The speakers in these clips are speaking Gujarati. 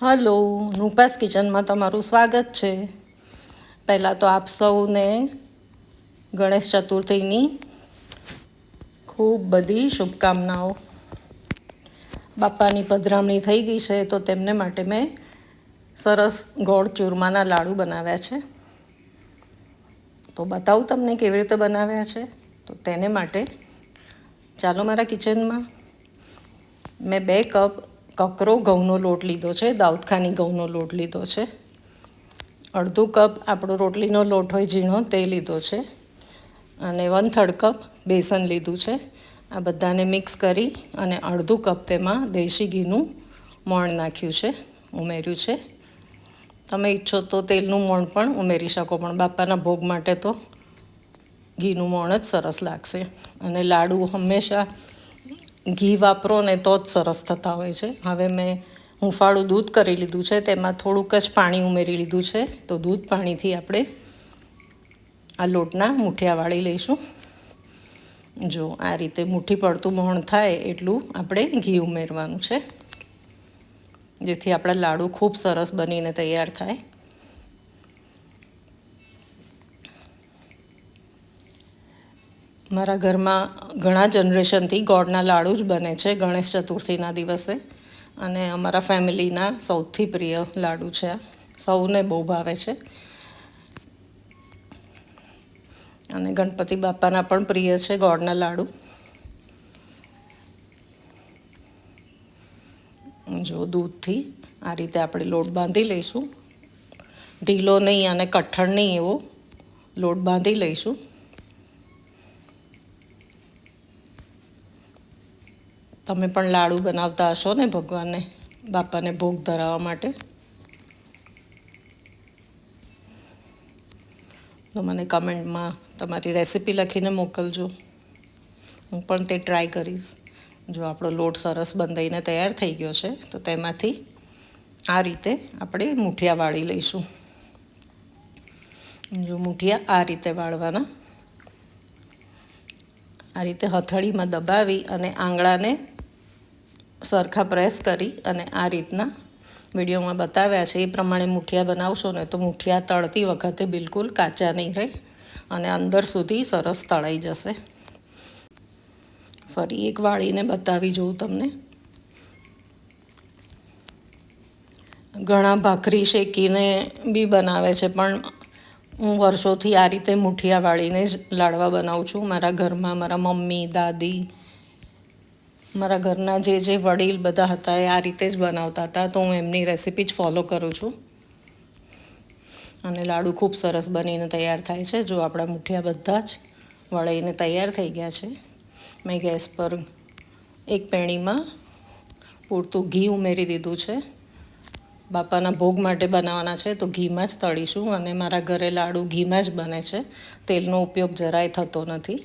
હલો, રૂપાસ કિચનમાં તમારું સ્વાગત છે. પહેલાં તો આપ સૌને ગણેશ ચતુર્થીની ખૂબ બધી શુભકામનાઓ. બાપાની પધરામણી થઈ ગઈ છે તો તેમને માટે મેં સરસ ગોળ ચૂરમાના લાડુ બનાવ્યા છે. તો બતાવું તમને કેવી રીતે બનાવ્યા છે. તો તેને માટે ચાલો મારા કિચનમાં. મેં 2 કપ કકરો ઘઉંનો લોટ લીધો છે, દાઉદખાની ઘઉંનો લોટ લીધો છે. અડધું કપ આપણો રોટલીનો લોટ હોય ઝીણો તે લીધો છે, અને 1/3 કપ બેસન લીધું છે. આ બધાને મિક્સ કરી અને અડધું કપ તેમાં દેશી ઘીનું મોણ નાખ્યું છે, ઉમેર્યું છે. તમે ઈચ્છો તો તેલનું મોણ પણ ઉમેરી શકો, પણ બાપાના ભોગ માટે તો ઘીનું મોણ જ સરસ લાગશે. અને લાડુ હંમેશા ઘી વાપરો ને તો જ સરસ થતા હોય છે. હવે મેં હુંફાળું દૂધ કરી લીધું છે, તેમાં થોડુંક જ પાણી ઉમેરી લીધું છે. તો દૂધ પાણીથી આપણે આ લોટના મૂઠિયા વાળી લઈશું. જો આ રીતે મુઠ્ઠી પડતું મોણ થાય એટલું આપણે ઘી ઉમેરવાનું છે, જેથી આપણા લાડુ ખૂબ સરસ બનીને તૈયાર થાય. મારા ઘરમાં ઘણા જનરેશનથી ગોળના લાડુ જ બને છે ગણેશ ચતુર્થીના દિવસે, અને અમારા ફેમિલીના સૌથી પ્રિય લાડુ છે. આ સૌને બહુ ભાવે છે, અને ગણપતિ બાપાના પણ પ્રિય છે ગોળના લાડુ. જો દૂધથી આ રીતે આપણે લોટ બાંધી લઈશું. ઢીલો નહીં અને કઠણ નહીં એવો લોટ બાંધી લઈશું. તમે પણ લાડુ બનાવતા હશો ને ભગવાનને, બાપાને ભોગ ધરાવવા માટે. તો મને કમેન્ટમાં તમારી રેસિપી લખીને મોકલજો, હું પણ તે ટ્રાય કરીશ. જો આપણો લોટ સરસ બંધાઈને તૈયાર થઈ ગયો છે, તો તેમાંથી આ રીતે આપણે મૂઠિયા વાળી લઈશું. જો મૂઠિયા આ રીતે વાળવાના, આ રીતે હથેળીમાં દબાવી અને આંગળાને સરખા પ્રેસ કરી અને આ રીતના વિડીયોમાં બતાવ્યા છે એ પ્રમાણે મૂઠિયા બનાવશો ને તો મૂઠિયા તળતી વખતે બિલકુલ કાચા નહીં રહે અને અંદર સુધી સરસ તળાઈ જશે. ફરી એક વાળીને બતાવી જોઉં તમને. ઘણા ભાખરી શેકીને બી બનાવે છે, પણ હું વર્ષોથી આ રીતે મૂઠિયા વાળીને જ લાડવા બનાવું છું. મારા ઘરમાં મારા મમ્મી, દાદી, મારા ઘરના જે વડીલ બધા હતા એ આ રીતે જ બનાવતા હતા, તો હું એમની રેસિપી જ ફોલો કરું છું. અને લાડુ ખૂબ સરસ બનીને તૈયાર થાય છે. જો આપણા મૂઠિયા બધા જ વળીને તૈયાર થઈ ગયા છે. મેં ગેસ પર એક પેણીમાં પૂરતું ઘી ઉમેરી દીધું છે. બાપાના ભોગ માટે બનાવવાના છે તો ઘીમાં જ તળીશું, અને મારા ઘરે લાડુ ઘીમાં જ બને છે, તેલનો ઉપયોગ જરાય થતો નથી.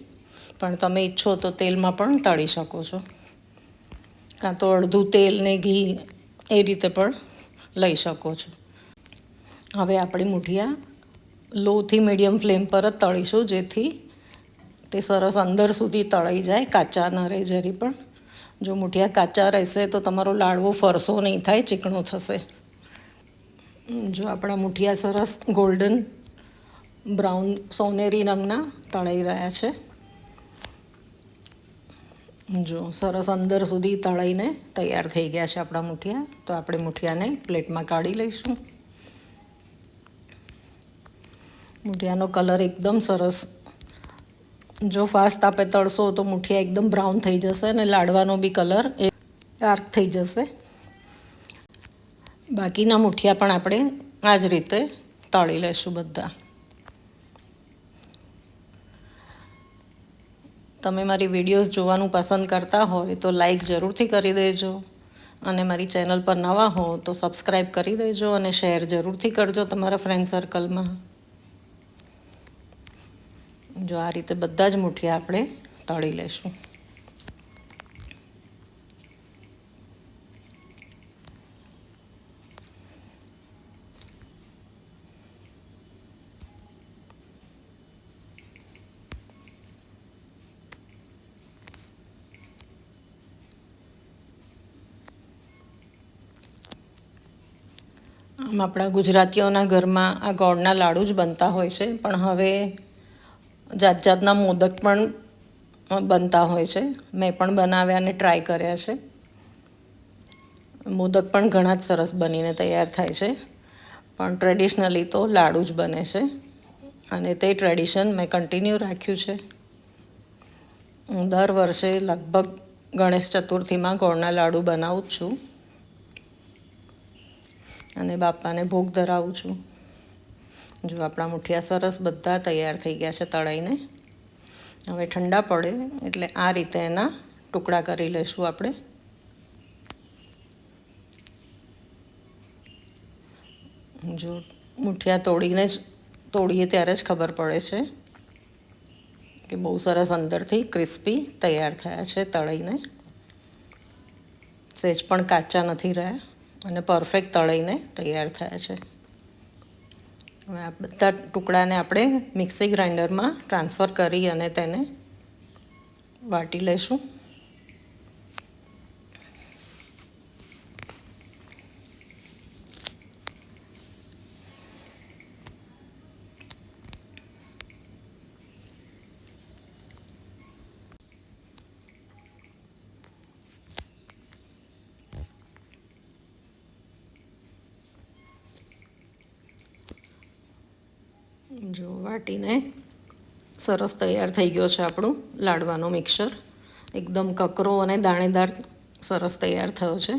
પણ તમે ઈચ્છો તો તેલમાં પણ તળી શકો છો, કાં તો અડધું તેલ ને ઘી એ રીતે પણ લઈ શકો છો. હવે આપણી મૂઠિયા લોથી મીડિયમ ફ્લેમ પર જ તળીશું, જેથી તે સરસ અંદર સુધી તળાઈ જાય, કાચા ન રહે જરી પણ. જો મૂઠિયા કાચા રહેશે તો તમારો લાડવો ફરસો નહીં થાય, ચીકણો થશે. જો આપણા મૂઠિયા સરસ ગોલ્ડન બ્રાઉન સોનેરી રંગના તળાઈ રહ્યા છે. જો સરસ અંદર સુધી તળાઈને તૈયાર થઈ ગયા છે આપણા મૂઠિયા. તો આપણે મૂઠિયાને પ્લેટમાં કાઢી લઈશું. મૂઠિયાનો કલર એકદમ સરસ. જો ફાસ્ટ આપણે તળશો તો મૂઠિયા એકદમ બ્રાઉન થઈ જશે અને લાડવાનો બી કલર એ ડાર્ક થઈ જશે. બાકીના મૂઠિયા પણ આપણે આ જ રીતે તળી લઈશું બધા. તમે મારી વિડીયોઝ જોવાનું પસંદ કરતા હોય તો લાઈક જરૂરથી કરી દેજો, અને મારી ચેનલ પર નવા હો તો સબસ્ક્રાઈબ કરી દેજો, અને શેર જરૂરથી કરજો તમારા ફ્રેન્ડ સર્કલમાં. જો આ રીતે બધા જ મૂઠિયા આપણે તળી લઈશું. આમ આપણા ગુજરાતીઓના ઘરમાં આ ગોળના લાડુ જ બનતા હોય છે, પણ હવે જાત જાતના મોદક પણ બનતા હોય છે. મેં પણ બનાવ્યા અને ટ્રાય કર્યા છે. મોદક પણ ઘણા જ સરસ બનીને તૈયાર થાય છે, પણ ટ્રેડિશનલી તો લાડુ જ બને છે, અને તે ટ્રેડિશન મેં કન્ટિન્યુ રાખ્યું છે. હું દર વર્ષે લગભગ ગણેશ ચતુર્થીમાં ગોળના લાડુ બનાવું જ છું અને બાપાને ભોગ ધરાવું છું. જો આપણા મુઠિયા સરસ બધા તૈયાર થઈ ગયા છે તળાઈને. હવે ઠંડા પડે એટલે આ રીતે એના ટુકડા કરી લઈશું આપણે. જો મુઠિયા તોડીએ ત્યારે જ ખબર પડે છે કે બહુ સરસ અંદરથી ક્રિસ્પી તૈયાર થયા છે તળાઈને. સહેજ પણ કાચા નથી રહ્યા અને પરફેક્ટ તળાઈને તૈયાર થયા છે. હવે આ બધા ટુકડાને આપણે મિક્સી ગ્રાઇન્ડરમાં ટ્રાન્સફર કરી અને તેને વાટી લઈશું. જો વાટીને સરસ તૈયાર થઈ ગયો છે આપણું લાડવાનો મિક્સર. એકદમ કકરો અને દાણેદાર સરસ તૈયાર થયો છે.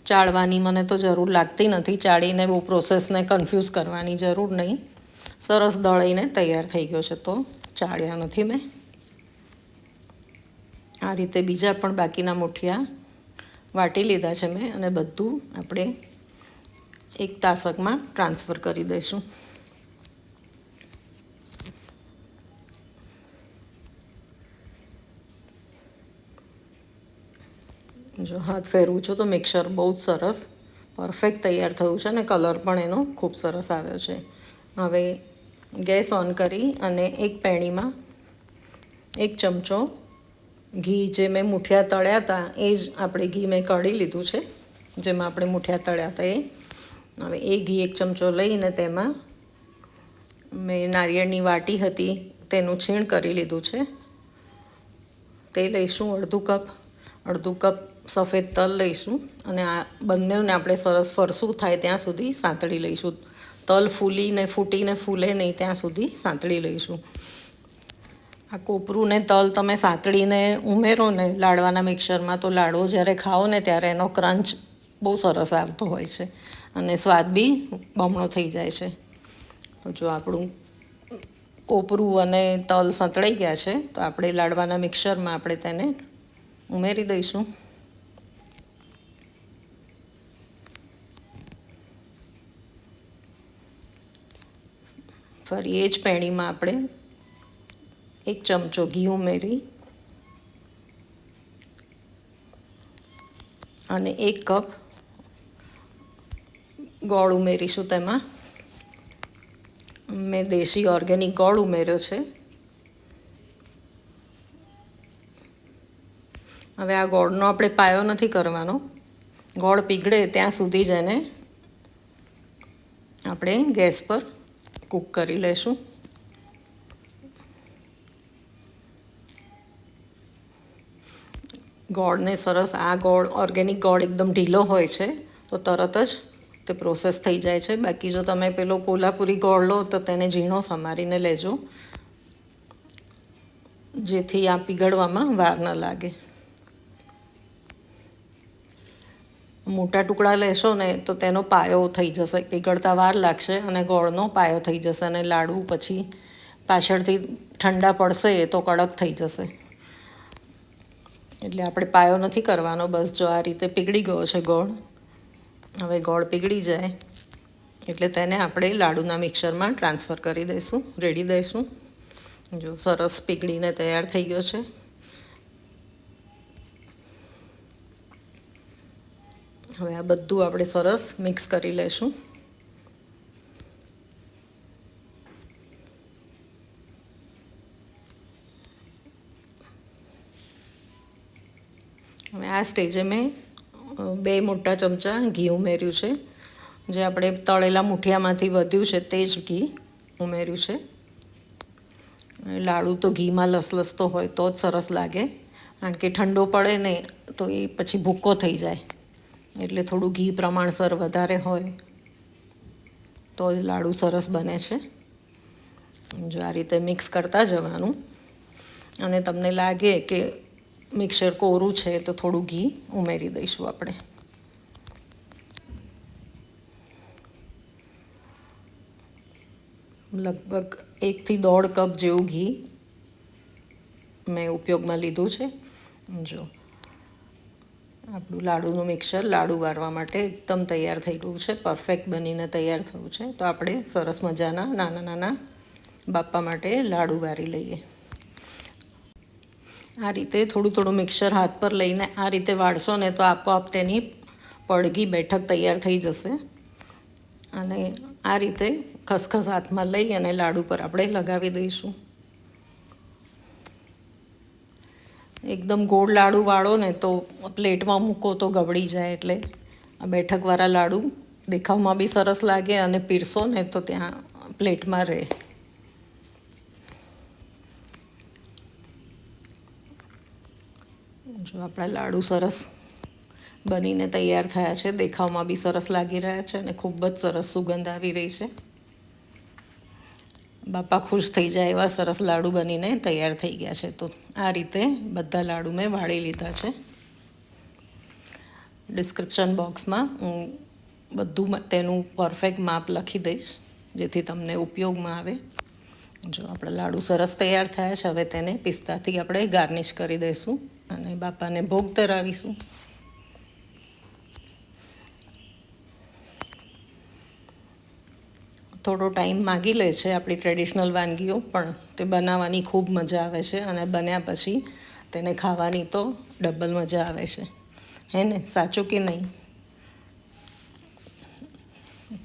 ચાળવાની મને તો જરૂર લાગતી નથી. ચાળીને બહુ પ્રોસેસને કન્ફ્યુઝ કરવાની જરૂર નહીં. સરસ દળાઈને તૈયાર થઈ ગયો છે, તો ચાળ્યા નથી મેં. આ રીતે બીજા પણ બાકીના મુઠિયા વાટી લીધા છે મેં, અને બધું આપણે એક તાસકમાં ટ્રાન્સફર કરી દઈશું. જો હાથ ફેરવું છું તો મિક્સર બહુ જ સરસ પરફેક્ટ તૈયાર થયું છે, અને કલર પણ એનો ખૂબ સરસ આવ્યો છે. હવે ગેસ ઓન કરી અને એક પેણીમાં 1 ચમચો ઘી, જે મેં મુઠિયા તળ્યા હતા એ જ આપણે ઘી મેં કાઢી લીધું છે, જેમાં આપણે મુઠિયા તળ્યા હતા એ. હવે એ ઘી 1 ચમચો લઈને તેમાં મેં નારિયેળની વાટી હતી તેનું છીણ કરી લીધું છે. તે લઈશું અડધું કપ સફેદ તલ લઈશું, અને આ બંનેને આપણે સરસ ફરસું થાય ત્યાં સુધી સાંતળી લઈશું. તલ ફૂટીને ફૂલે નહીં ત્યાં સુધી સાંતળી લઈશું. આ કોપરું ને તલ તમે સાંતળીને ઉમેરો ને લાડવાના મિક્સરમાં, તો લાડવો જ્યારે ખાઓ ને ત્યારે એનો ક્રંચ બહુ સરસ આવતો હોય છે, અને સ્વાદ બી બમણો થઈ જાય છે. તો જો આપણું કોપરું અને તલ સંતળાઈ ગયા છે, તો આપણે લાડવાના મિક્સરમાં આપણે તેને ઉમેરી દઈશું. ફરી એ જ પેણીમાં આપણે 1 ચમચો ઘી ઉમેરી અને 1 કપ ગોળ ઉમેરીશું. તેમાં મેં દેશી ઓર્ગેનિક ગોળ ઉમેર્યો છે. હવે આ ગોળનો આપણે પાયો નથી કરવાનો. ગોળ પીગળે ત્યાં સુધી જ એને આપણે ગેસ પર કૂક કરી લઈશું. ગોળને સરસ, આ ગોળ ઓર્ગેનિક ગોળ એકદમ ઢીલો હોય છે, તો તરત જ તે પ્રોસેસ થઈ જાય છે. બાકી જો તમે પેલો કોલ્હાપુરી ગોળ લો તો તેને ઝીણો સમારીને લેજો, જેથી આ પીગળવામાં વાર ન લાગે. મોટા ટુકડા લેશો ને તો તેનો પાયો થઈ જશે, પીગળતા વાર લાગશે અને ગોળનો પાયો થઈ જશે, અને લાડુ પછી પાછળથી ઠંડા પડશે તો કડક થઈ જશે. એટલે આપણે પાયો નથી કરવાનો. બસ જો આ રીતે પીગળી ગયો છે ગોળ. હવે ગોળ પીગળી જાય એટલે તેને આપણે લાડુના મિક્સરમાં ટ્રાન્સફર કરી દઈશું, રેડી દઈશું. જો સરસ પીગળીને તૈયાર થઈ ગયો છે. હવે આ બધું આપણે સરસ મિક્સ કરી લઈશું. હવે આ સ્ટેજે મેં 2 મોટા ચમચા ઘી ઉમેર્યું છે. જે આપણે તળેલા મુઠિયામાંથી વધ્યું છે તે જ ઘી ઉમેર્યું છે. લાડુ તો ઘીમાં લસલસતો હોય તો જ સરસ લાગે, કારણ કે ઠંડો પડે ને તો એ પછી ભૂક્કો થઈ જાય. એટલે થોડું ઘી પ્રમાણસર વધારે હોય તો જ લાડુ સરસ બને છે. જો આ રીતે મિક્સ કરતા જવાનું, અને તમને લાગે કે મિક્સર કોરું છે તો થોડું ઘી ઉમેરી દઈશું આપણે. લગભગ 1 થી 1.5 કપ જેવું ઘી મેં ઉપયોગમાં લીધું છે. જો આપણું લાડુનું મિક્સર લાડુ વાળવા માટે એકદમ તૈયાર થઈ ગયું છે, પરફેક્ટ બનીને તૈયાર થયું છે. તો આપણે સરસ મજાના નાના નાના બાપા માટે લાડુ વારી લઈએ. આ રીતે થોડું થોડું મિક્સર હાથ પર લઈને આ રીતે વાળશો ને તો આપોઆપ તેની પડઘી બેઠક તૈયાર થઈ જશે. અને આ રીતે ખસખસ હાથમાં લઈ અને લાડુ પર આપણે લગાવી દઈશું. એકદમ ગોળ લાડુ વાળો ને તો પ્લેટમાં મૂકો તો ગબડી જાય, એટલે આ બેઠકવાળા લાડુ દેખાવમાં બી સરસ લાગે અને પીરસો ને તો ત્યાં પ્લેટમાં રહે. જો આપણા લાડુ સરસ બનીને તૈયાર થયા છે, દેખાવમાં બી સરસ લાગી રહ્યા છે અને ખૂબ જ સરસ સુગંધ આવી રહી છે. બાપા ખુશ થઈ જાય એવા સરસ લાડુ બનીને તૈયાર થઈ ગયા છે. તો આ રીતે બધા લાડુ મેં વાળી લીધા છે. ડિસ્ક્રિપ્શન બોક્સમાં હું બધું તેનું પરફેક્ટ માપ લખી દઈશ, જેથી તમને ઉપયોગમાં આવે. જો આપણા લાડુ સરસ તૈયાર થયા છે, હવે તેને પિસ્તાથી આપણે ગાર્નિશ કરી દઈશું અને બાપાને ભોગ ધરાવીશું. થોડો ટાઈમ માગી લે છે આપણી ટ્રેડિશનલ વાનગીઓ, પણ તે બનાવવાની ખૂબ મજા આવે છે અને બન્યા પછી તેને ખાવાની તો ડબલ મજા આવે છે. હે ને, સાચું કે નહીં?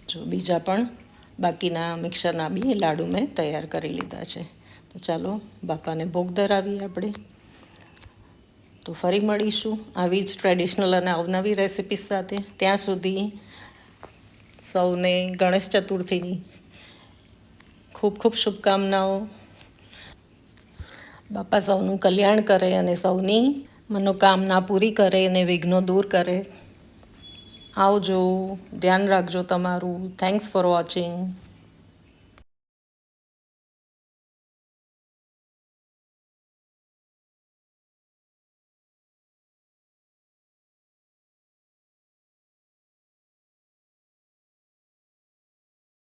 જો બીજા પણ બાકીના મિક્સરના બી લાડુ મેં તૈયાર કરી લીધા છે. તો ચાલો બાપાને ભોગ ધરાવીએ આપણે. તો ફરી મળીશું આવી જ ટ્રેડિશનલ અને અવનવી રેસિપીસ સાથે. ત્યાં સુધી સૌને ગણેશ ચતુર્થીની ખૂબ ખૂબ શુભકામનાઓ. બાપા સૌનું કલ્યાણ કરે અને સૌની મનોકામના પૂરી કરે અને વિઘ્નો દૂર કરે. આવજો, ધ્યાન રાખજો તમારું. Thanks for watching.